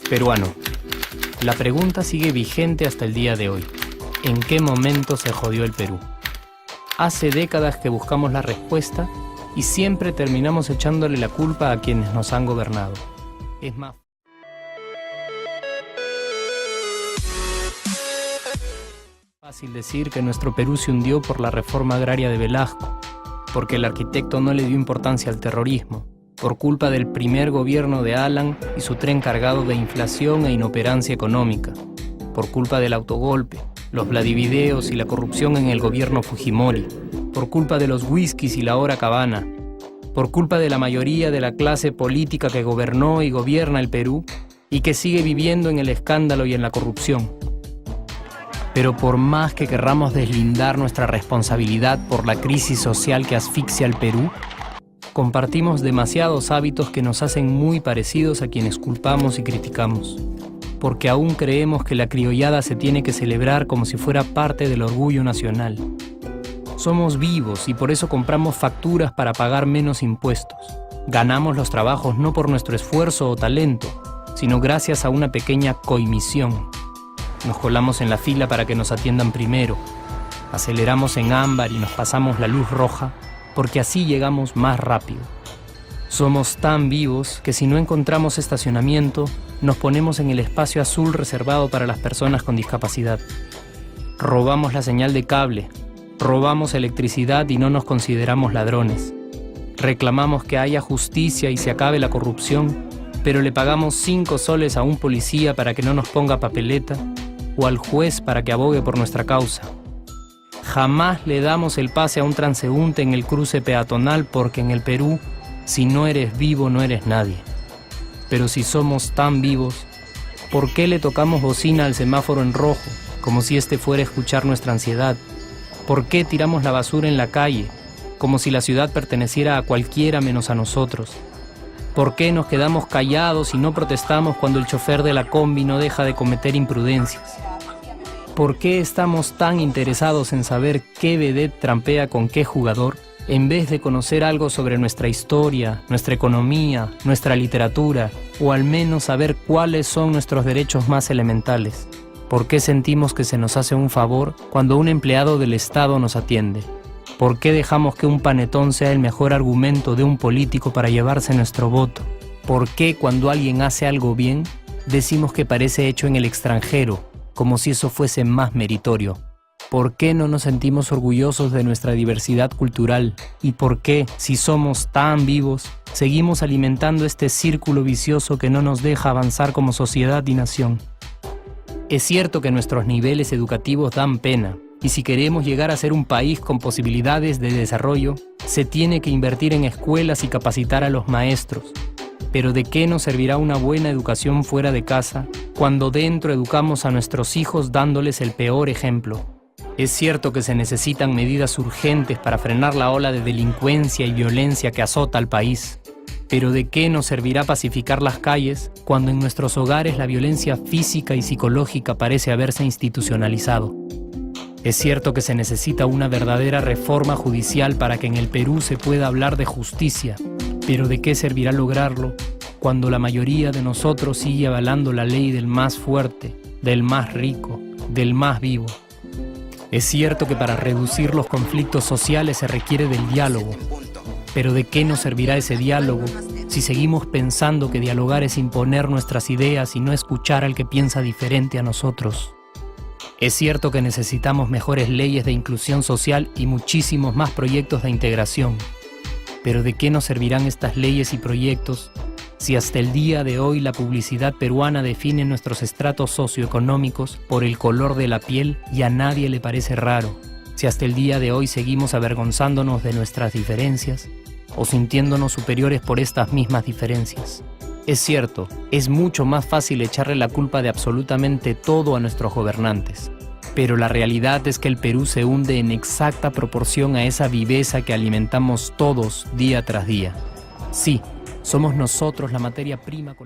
Peruano. La pregunta sigue vigente hasta el día de hoy. ¿En qué momento se jodió el Perú? Hace décadas que buscamos la respuesta y siempre terminamos echándole la culpa a quienes nos han gobernado. Es más fácil decir que nuestro Perú se hundió por la reforma agraria de Velasco, porque el arquitecto no le dio importancia al terrorismo, por culpa del primer gobierno de Alan y su tren cargado de inflación e inoperancia económica, por culpa del autogolpe, los Vladivideos y la corrupción en el gobierno Fujimori, por culpa de los whiskies y la hora cabana, por culpa de la mayoría de la clase política que gobernó y gobierna el Perú y que sigue viviendo en el escándalo y en la corrupción. Pero por más que querramos deslindar nuestra responsabilidad por la crisis social que asfixia al Perú, compartimos demasiados hábitos que nos hacen muy parecidos a quienes culpamos y criticamos, porque aún creemos que la criollada se tiene que celebrar como si fuera parte del orgullo nacional. Somos vivos y por eso compramos facturas para pagar menos impuestos. Ganamos los trabajos no por nuestro esfuerzo o talento, sino gracias a una pequeña coimisión. Nos colamos en la fila para que nos atiendan primero, aceleramos en ámbar y nos pasamos la luz roja, porque así llegamos más rápido. Somos tan vivos que si no encontramos estacionamiento, nos ponemos en el espacio azul reservado para las personas con discapacidad. Robamos la señal de cable, robamos electricidad y no nos consideramos ladrones. Reclamamos que haya justicia y se acabe la corrupción, pero le pagamos 5 soles a un policía para que no nos ponga papeleta o al juez para que abogue por nuestra causa. Jamás le damos el pase a un transeúnte en el cruce peatonal porque en el Perú, si no eres vivo, no eres nadie. Pero si somos tan vivos, ¿por qué le tocamos bocina al semáforo en rojo, como si este fuera a escuchar nuestra ansiedad? ¿Por qué tiramos la basura en la calle, como si la ciudad perteneciera a cualquiera menos a nosotros? ¿Por qué nos quedamos callados y no protestamos cuando el chofer de la combi no deja de cometer imprudencias? ¿Por qué estamos tan interesados en saber qué vedette trampea con qué jugador, en vez de conocer algo sobre nuestra historia, nuestra economía, nuestra literatura, o al menos saber cuáles son nuestros derechos más elementales? ¿Por qué sentimos que se nos hace un favor cuando un empleado del Estado nos atiende? ¿Por qué dejamos que un panetón sea el mejor argumento de un político para llevarse nuestro voto? ¿Por qué cuando alguien hace algo bien, decimos que parece hecho en el extranjero, como si eso fuese más meritorio? ¿Por qué no nos sentimos orgullosos de nuestra diversidad cultural? ¿Y por qué, si somos tan vivos, seguimos alimentando este círculo vicioso que no nos deja avanzar como sociedad y nación? Es cierto que nuestros niveles educativos dan pena, y si queremos llegar a ser un país con posibilidades de desarrollo, se tiene que invertir en escuelas y capacitar a los maestros. Pero ¿de qué nos servirá una buena educación fuera de casa cuando dentro educamos a nuestros hijos dándoles el peor ejemplo? Es cierto que se necesitan medidas urgentes para frenar la ola de delincuencia y violencia que azota al país. Pero ¿de qué nos servirá pacificar las calles cuando en nuestros hogares la violencia física y psicológica parece haberse institucionalizado? Es cierto que se necesita una verdadera reforma judicial para que en el Perú se pueda hablar de justicia, pero ¿de qué servirá lograrlo cuando la mayoría de nosotros sigue avalando la ley del más fuerte, del más rico, del más vivo? Es cierto que para reducir los conflictos sociales se requiere del diálogo, pero ¿de qué nos servirá ese diálogo si seguimos pensando que dialogar es imponer nuestras ideas y no escuchar al que piensa diferente a nosotros? Es cierto que necesitamos mejores leyes de inclusión social y muchísimos más proyectos de integración. Pero ¿de qué nos servirán estas leyes y proyectos si hasta el día de hoy la publicidad peruana define nuestros estratos socioeconómicos por el color de la piel y a nadie le parece raro? Si hasta el día de hoy seguimos avergonzándonos de nuestras diferencias o sintiéndonos superiores por estas mismas diferencias. Es cierto, es mucho más fácil echarle la culpa de absolutamente todo a nuestros gobernantes. Pero la realidad es que el Perú se hunde en exacta proporción a esa viveza que alimentamos todos día tras día. Sí, somos nosotros la materia prima con la